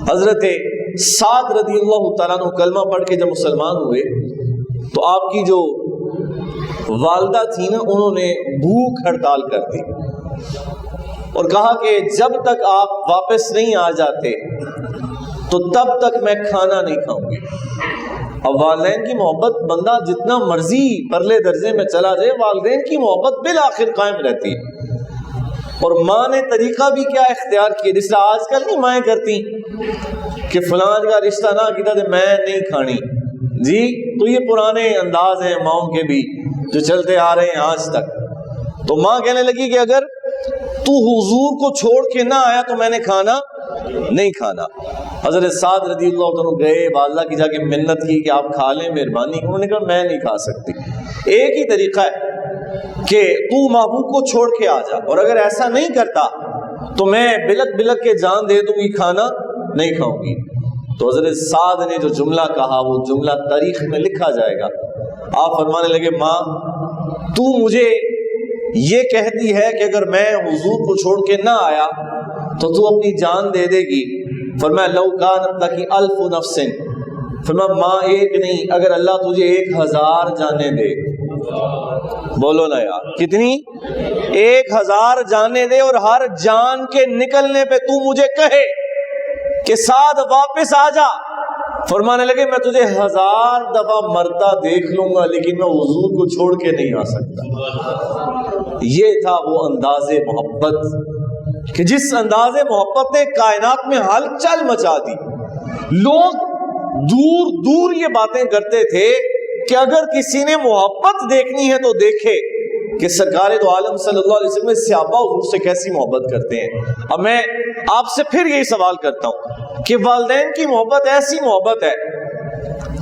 حضرت سعد رضی اللہ تعالیٰ عنہ کلمہ پڑھ کے جب مسلمان ہوئے تو آپ کی جو والدہ تھی نا، انہوں نے بھوک ہڑتال کر دی اور کہا کہ جب تک آپ واپس نہیں آ جاتے تو تب تک میں کھانا نہیں کھاؤں گی۔ اب والدین کی محبت بندہ جتنا مرضی پرلے درجے میں چلا جائے، والدین کی محبت بالآخر قائم رہتی ہے۔ اور ماں نے طریقہ بھی کیا اختیار کیا، جس طرح آج کل نہیں مائیں کرتی کہ فلاں کا رشتہ نہ کیتا تو میں نہیں کھانی جی، تو یہ پرانے انداز ہیں ماؤں کے بھی جو چلتے آ رہے ہیں آج تک۔ تو ماں کہنے لگی کہ اگر تو حضور کو چھوڑ کے نہ آیا تو میں نے کھانا نہیں کھانا۔ حضرت سعد رضی اللہ عنہ گئے، والدہ کی جا کے منت کی کہ آپ کھا لیں مہربانی، انہوں نے کہا میں نہیں کھا سکتی۔ ایک ہی طریقہ ہے کہ تو محبوب کو چھوڑ کے آ جا، اور اگر ایسا نہیں کرتا تو میں بلک بلک کے جان دے دوں گی، کھانا نہیں کھاؤں گی۔ تو حضرت سعد نے جو جملہ کہا وہ جملہ تاریخ میں لکھا جائے گا۔ آپ فرمانے لگے ماں تو مجھے یہ کہتی ہے کہ اگر میں حضور کو چھوڑ کے نہ آیا تو تو اپنی جان دے دے گی۔ فرمایا لو کانت لکی الف نفس، فرمایا ماں ایک نہیں، اگر اللہ تجھے 1000 جانیں دے، بولو نا یار کتنی، 1000 جانیں دے، اور ہر جان کے نکلنے پہ تو مجھے کہے کہ سعد واپس آ جا، فرمانے لگے میں تجھے 1000 دفعہ مرتا دیکھ لوں گا لیکن میں حضور کو چھوڑ کے نہیں آ سکتا۔ یہ تھا وہ انداز محبت کہ جس انداز محبت نے کائنات میں ہلچل مچا دی۔ لوگ دور دور یہ باتیں کرتے تھے کہ اگر کسی نے محبت دیکھنی ہے تو دیکھے کہ سرکار دو عالم صلی اللہ علیہ وسلم صحابہ حضور سے کیسی محبت کرتے ہیں۔ اب میں آپ سے پھر یہی سوال کرتا ہوں کہ والدین کی محبت ایسی محبت ہے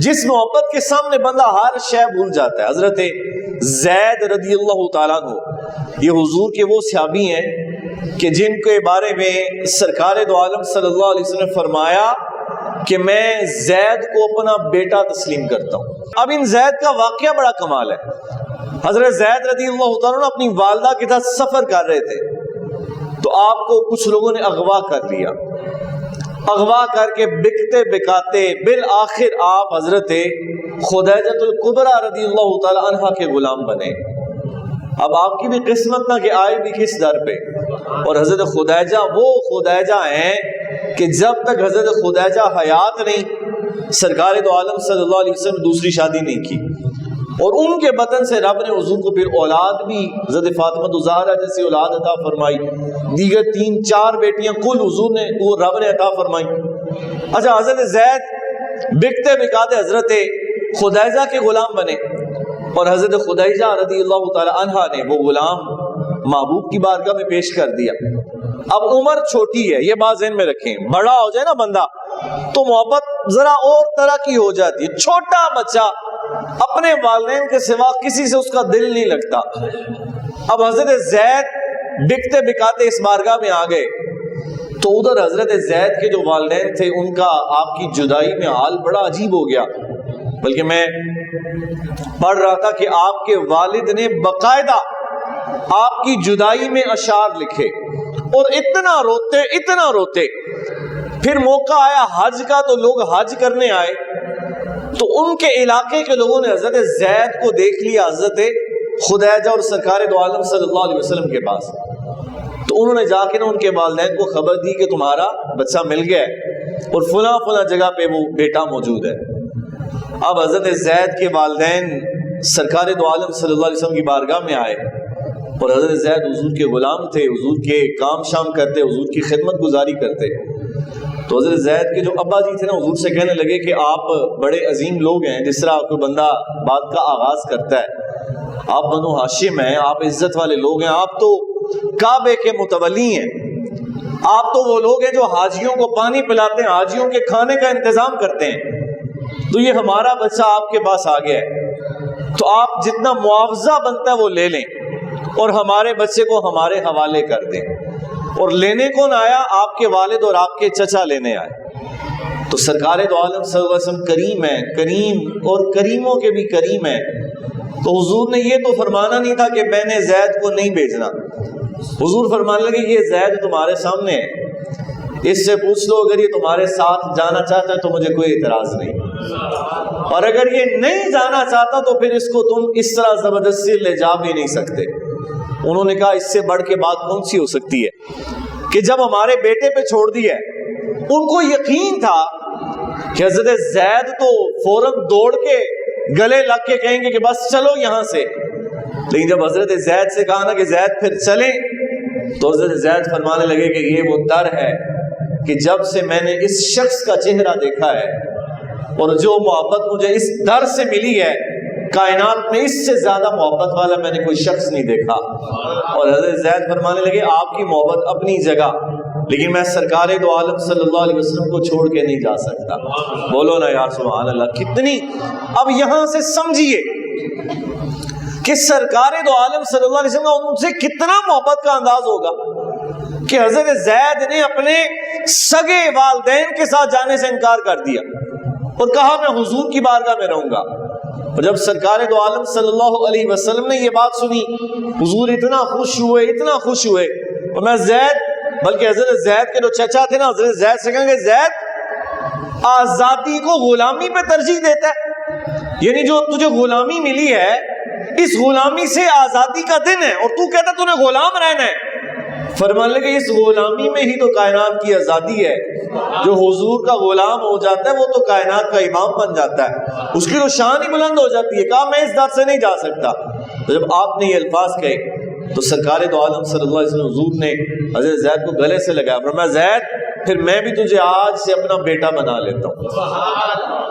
جس محبت کے سامنے بندہ ہر شے بھول جاتا ہے۔ حضرت زید رضی اللہ تعالیٰ عنہ یہ حضور کے وہ صحابی ہیں کہ جن کے بارے میں سرکار دو عالم صلی اللہ علیہ وسلم نے فرمایا کہ میں زید کو اپنا بیٹا تسلیم کرتا ہوں۔ اب ان زید کا واقعہ بڑا کمال ہے۔ حضرت زید رضی اللہ تعالیٰ عنہ اپنی والدہ کے ساتھ سفر کر رہے تھے تو آپ کو کچھ لوگوں نے اغوا کر لیا، اغوا کر کے بکتے بکاتے بالآخر آپ حضرت خدیجہ الکبریٰ رضی اللہ تعالیٰ عنہ کے غلام بنے۔ اب آپ کی بھی قسمت نہ کہ آئے بھی کس در پہ، اور حضرت خدیجہ وہ خدیجہ ہیں کہ جب تک حضرت خدیجہ حیات نہیں سرکار دو عالم صلی اللہ علیہ وسلم دوسری شادی نہیں کی، اور ان کے بطن سے رب نے حضور کو پھر اولاد بھی حضرت فاطمہ الزہرا جیسی اولاد عطا فرمائی، دیگر 3-4 بیٹیاں کل حضور نے وہ رب نے عطا فرمائی۔ اچھا حضرت زید بکتے بکاتے حضرت خدیجہ کے غلام بنے، اور حضرت خدیجہ رضی اللہ تعالی عنہا نے وہ غلام محبوب کی بارگاہ میں پیش کر دیا۔ اب عمر چھوٹی ہے، یہ بات ذہن میں رکھیں، بڑا ہو جائے نا بندہ تو محبت ذرا اور طرح کی ہو جاتی ہے۔ چھوٹا بچہ اپنے والدین کے سوا کسی سے اس کا دل نہیں لگتا۔ اب حضرت زید بکتے بکاتے اس بارگاہ میں آ گئے تو ادھر حضرت زید کے جو والدین تھے ان کا آپ کی جدائی میں حال بڑا عجیب ہو گیا۔ بلکہ میں پڑھ رہا تھا کہ آپ کے والد نے باقاعدہ آپ کی جدائی میں اشعار لکھے اور اتنا روتے پھر موقع آیا حج کا تو لوگ حج کرنے آئے تو ان کے علاقے کے لوگوں نے حضرت زید کو دیکھ لیا حضرت خدیجہ اور سرکار دو عالم صلی اللہ علیہ وسلم کے پاس، تو انہوں نے جا کے ان کے والدین کو خبر دی کہ تمہارا بچہ مل گیا ہے اور فلاں جگہ پہ وہ بیٹا موجود ہے۔ اب حضرت زید کے والدین سرکار دو عالم صلی اللہ علیہ وسلم کی بارگاہ میں آئے، اور حضرت زید حضور کے غلام تھے، حضور کے کام شام کرتے، حضور کی خدمت گزاری کرتے۔ تو حضرت زید کے جو ابا جی تھے نا حضور سے کہنے لگے کہ آپ بڑے عظیم لوگ ہیں، جس طرح کوئی بندہ بات کا آغاز کرتا ہے، آپ بنو ہاشم ہیں، آپ عزت والے لوگ ہیں، آپ تو کعبے کے متولی ہیں، آپ تو وہ لوگ ہیں جو حاجیوں کو پانی پلاتے ہیں، حاجیوں کے کھانے کا انتظام کرتے ہیں، تو یہ ہمارا بچہ آپ کے پاس آ گیا ہے، تو آپ جتنا معاوضہ بنتا ہے وہ لے لیں اور ہمارے بچے کو ہمارے حوالے کر دیں۔ اور لینے کون آیا؟ آپ کے والد اور آپ کے چچا لینے آئے۔ تو سرکار دو عالم صلی اللہ علیہ وسلم کریم ہے، کریم اور کریموں کے بھی کریم ہے، تو حضور نے یہ تو فرمانا نہیں تھا کہ میں نے زید کو نہیں بھیجنا۔ حضور فرمانے لگے یہ زید تمہارے سامنے ہے، اس سے پوچھ لو اگر یہ تمہارے ساتھ جانا چاہتا ہے تو مجھے کوئی اعتراض نہیں، اور اگر یہ نہیں جانا چاہتا تو پھر اس کو تم اس طرح زبردستی لے جا بھی نہیں سکتے۔ انہوں نے کہا اس سے بڑھ کے بات کون سی ہو سکتی ہے کہ جب ہمارے بیٹے پہ چھوڑ دیا ہے، ان کو یقین تھا کہ حضرت زید تو فوراً دوڑ کے گلے لگ کے کہیں گے کہ بس چلو یہاں سے، لیکن جب حضرت زید سے کہا نا کہ زید پھر چلیں، تو حضرت زید فرمانے لگے کہ یہ وہ در ہے کہ جب سے میں نے اس شخص کا چہرہ دیکھا ہے اور جو محبت مجھے اس در سے ملی ہے، کائنات میں اس سے زیادہ محبت والا میں نے کوئی شخص نہیں دیکھا۔ اور حضرت زید فرمانے لگے آپ کی محبت اپنی جگہ، لیکن میں سرکار دو عالم صلی اللہ علیہ وسلم کو چھوڑ کے نہیں جا سکتا۔ بولو نا یار سبحان اللہ، کتنی، اب یہاں سے سمجھیے کہ سرکار دو عالم صلی اللہ علیہ وسلم کا ان سے کتنا محبت کا انداز ہوگا کہ حضرت زید نے اپنے سگے والدین کے ساتھ جانے سے انکار کر دیا اور کہا میں حضور کی بارگاہ میں رہوں گا۔ اور جب سرکار دو عالم صلی اللہ علیہ وسلم نے یہ بات سنی، حضور اتنا خوش ہوئے اور میں زید، بلکہ حضرت زید کے جو چچا تھے نا، حضرت زید سے کہیں گے زید آزادی کو غلامی پہ ترجیح دیتا ہے، یعنی جو تجھے غلامی ملی ہے اس غلامی سے آزادی کا دن ہے اور تو کہتا تو نے غلام رہنا ہے۔ فرمان لگے اس غلامی میں ہی تو کائنات کی آزادی ہے، جو حضور کا غلام ہو جاتا ہے وہ تو کائنات کا امام بن جاتا ہے، اس کی تو شان ہی بلند ہو جاتی ہے۔ کہا میں اس در سے نہیں جا سکتا۔ تو جب آپ نے یہ الفاظ کہے تو سرکار دو عالم صلی اللہ علیہ وسلم حضور نے حضرت زید کو گلے سے لگایا، فرمایا زید پھر میں بھی تجھے آج سے اپنا بیٹا بنا لیتا ہوں۔